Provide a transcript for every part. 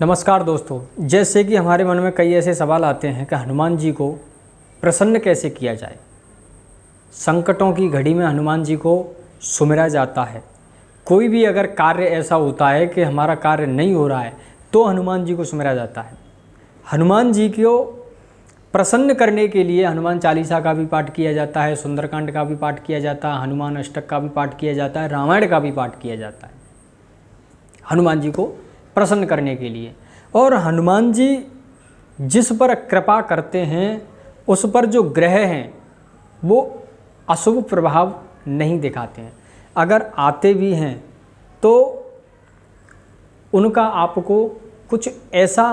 नमस्कार दोस्तों। जैसे कि हमारे मन में कई ऐसे सवाल आते हैं कि हनुमान जी को प्रसन्न कैसे किया जाए। संकटों की घड़ी में हनुमान जी को सुमिरा जाता है। कोई भी अगर कार्य ऐसा होता है कि हमारा कार्य नहीं हो रहा है तो हनुमान जी को सुमिरा जाता है। हनुमान जी को प्रसन्न करने के लिए हनुमान चालीसा का भी पाठ किया जाता है, सुंदरकांड का भी पाठ किया जाता है, हनुमान अष्टक का भी पाठ किया जाता है, रामायण का भी पाठ किया जाता है हनुमान जी को प्रसन्न करने के लिए। और हनुमान जी जिस पर कृपा करते हैं उस पर जो ग्रह हैं वो अशुभ प्रभाव नहीं दिखाते हैं। अगर आते भी हैं तो उनका आपको कुछ ऐसा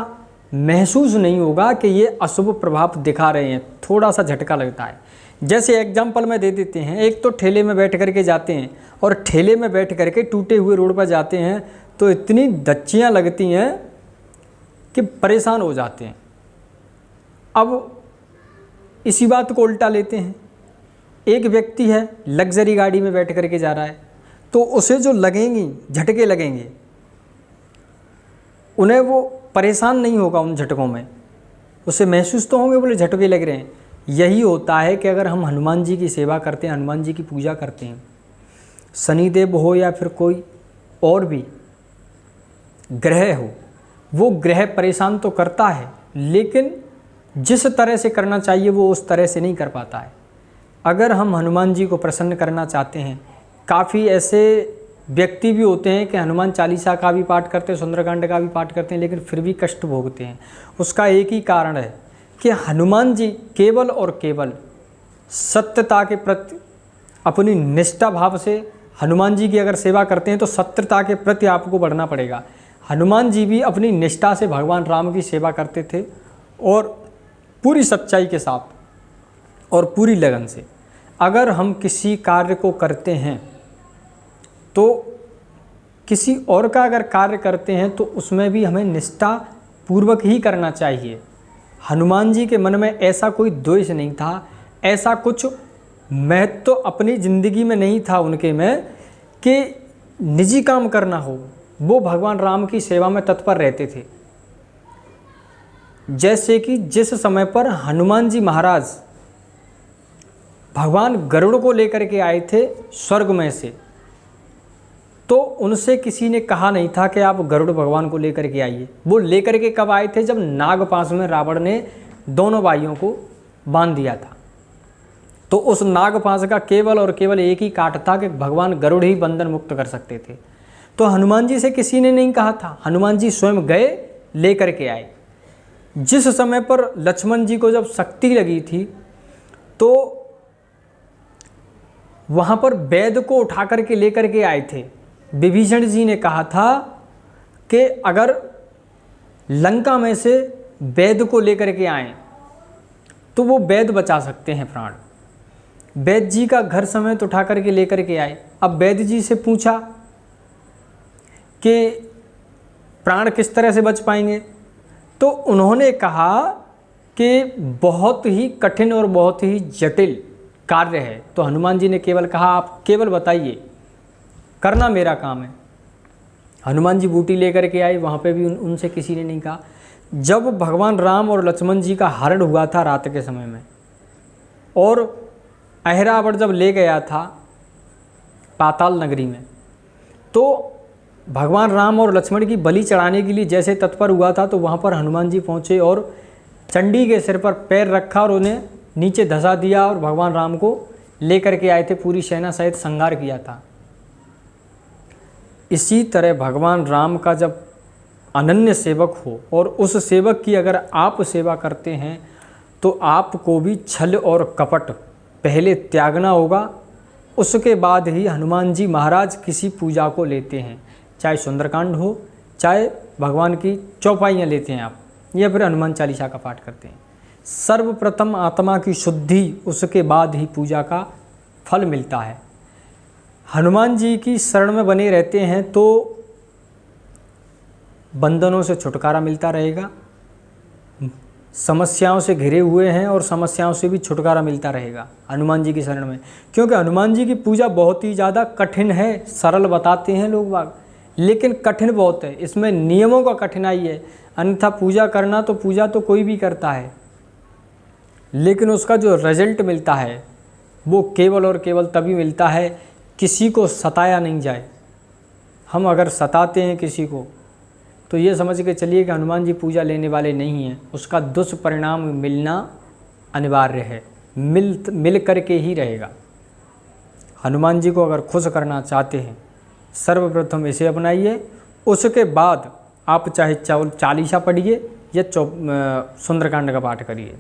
महसूस नहीं होगा कि ये अशुभ प्रभाव दिखा रहे हैं, थोड़ा सा झटका लगता है। जैसे एग्जाम्पल में दे देते हैं, एक तो ठेले में बैठ करके जाते हैं और ठेले में बैठ करके टूटे हुए रोड पर जाते हैं तो इतनी दच्चियाँ लगती हैं कि परेशान हो जाते हैं। अब इसी बात को उल्टा लेते हैं, एक व्यक्ति है लग्जरी गाड़ी में बैठ करके जा रहा है तो उसे जो लगेंगी झटके लगेंगे, उन्हें वो परेशान नहीं होगा उन झटकों में, उसे महसूस तो होंगे बोले झटके लग रहे हैं। यही होता है कि अगर हम हनुमान जी की सेवा करते हैं, हनुमान जी की पूजा करते हैं, शनिदेव हो या फिर कोई और भी ग्रह हो, वो ग्रह परेशान तो करता है लेकिन जिस तरह से करना चाहिए वो उस तरह से नहीं कर पाता है। अगर हम हनुमान जी को प्रसन्न करना चाहते हैं, काफ़ी ऐसे व्यक्ति भी होते हैं कि हनुमान चालीसा का भी पाठ करते हैं, सुंदरकांड का भी पाठ करते हैं, लेकिन फिर भी कष्ट भोगते हैं। उसका एक ही कारण है कि हनुमान जी केवल और केवल सत्यता के प्रति अपनी निष्ठा भाव से हनुमान जी की अगर सेवा करते हैं तो सत्यता के प्रति आपको बढ़ना पड़ेगा। हनुमान जी भी अपनी निष्ठा से भगवान राम की सेवा करते थे और पूरी सच्चाई के साथ और पूरी लगन से। अगर हम किसी कार्य को करते हैं तो किसी और का अगर कार्य करते हैं तो उसमें भी हमें निष्ठा पूर्वक ही करना चाहिए। हनुमान जी के मन में ऐसा कोई द्वेष नहीं था, ऐसा कुछ महत्व तो अपनी ज़िंदगी में नहीं था उनके में कि निजी काम करना हो। वो भगवान राम की सेवा में तत्पर रहते थे। जैसे कि जिस समय पर हनुमान जी महाराज भगवान गरुड़ को लेकर के आए थे स्वर्ग में से, तो उनसे किसी ने कहा नहीं था कि आप गरुड़ भगवान को लेकर के आइए। वो लेकर के कब आए थे? जब नागपाश में रावण ने दोनों भाइयों को बांध दिया था। तो उस नागपाश का केवल और केवल एक ही काट था कि भगवान गरुड़ ही बंधन मुक्त कर सकते थे। तो हनुमान जी से किसी ने नहीं कहा था, हनुमान जी स्वयं गए, लेकर के आए। जिस समय पर लक्ष्मण जी को जब शक्ति लगी थी तो वहाँ पर वैद को उठा करके लेकर के आए थे। विभीषण जी ने कहा था कि अगर लंका में से वैद को लेकर के आए तो वो वैद बचा सकते हैं प्राण। वैद जी का घर समेत उठा करके लेकर के आए। अब वैद जी से पूछा कि प्राण किस तरह से बच पाएंगे, तो उन्होंने कहा कि बहुत ही कठिन और बहुत ही जटिल कार्य है। तो हनुमान जी ने केवल कहा आप केवल बताइए, करना मेरा काम है। हनुमान जी बूटी लेकर के आए, वहाँ पे भी उनसे किसी ने नहीं कहा। जब भगवान राम और लक्ष्मण जी का हरण हुआ था रात के समय में और अहिरावण जब ले गया था पाताल नगरी में, तो भगवान राम और लक्ष्मण की बलि चढ़ाने के लिए जैसे तत्पर हुआ था तो वहाँ पर हनुमान जी पहुँचे और चंडी के सिर पर पैर रखा और उन्हें नीचे धंसा दिया और भगवान राम को लेकर के आए थे। पूरी सेना सहित संहार किया था। इसी तरह भगवान राम का जब अनन्य सेवक हो और उस सेवक की अगर आप सेवा करते हैं तो आपको भी छल और कपट पहले त्यागना होगा। उसके बाद ही हनुमान जी महाराज किसी पूजा को लेते हैं, चाहे सुंदरकांड हो, चाहे भगवान की चौपाइयाँ लेते हैं आप, या फिर हनुमान चालीसा का पाठ करते हैं। सर्वप्रथम आत्मा की शुद्धि, उसके बाद ही पूजा का फल मिलता है। हनुमान जी की शरण में बने रहते हैं तो बंधनों से छुटकारा मिलता रहेगा, समस्याओं से घिरे हुए हैं और समस्याओं से भी छुटकारा मिलता रहेगा हनुमान जी की शरण में। क्योंकि हनुमान जी की पूजा बहुत ही ज़्यादा कठिन है। सरल बताते हैं लोग बाग, लेकिन कठिन बहुत है, इसमें नियमों का कठिनाई है। अन्यथा पूजा करना तो पूजा तो कोई भी करता है, लेकिन उसका जो रिजल्ट मिलता है वो केवल और केवल तभी मिलता है किसी को सताया नहीं जाए। हम अगर सताते हैं किसी को तो ये समझ के चलिए कि हनुमान जी पूजा लेने वाले नहीं हैं, उसका दुष्परिणाम मिलना अनिवार्य है, मिल करके ही रहेगा। हनुमान जी को अगर खुश करना चाहते हैं सर्वप्रथम इसे अपनाइए, उसके बाद आप चाहे चालीसा पढ़िए या सुंदरकांड का पाठ करिए,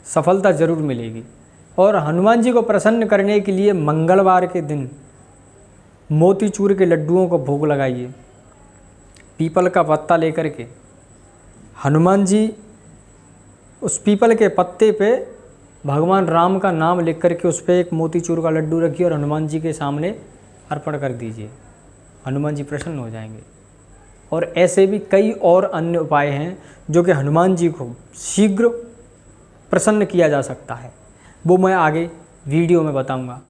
सफलता ज़रूर मिलेगी। और हनुमान जी को प्रसन्न करने के लिए मंगलवार के दिन मोतीचूर के लड्डुओं को भोग लगाइए। पीपल का पत्ता लेकर के हनुमान जी उस पीपल के पत्ते पे भगवान राम का नाम लिख करके उस पर एक मोतीचूर का लड्डू रखिए और हनुमान जी के सामने अर्पण कर दीजिए, हनुमान जी प्रसन्न हो जाएंगे। और ऐसे भी कई और अन्य उपाय हैं जो कि हनुमान जी को शीघ्र प्रसन्न किया जा सकता है, वो मैं आगे वीडियो में बताऊंगा।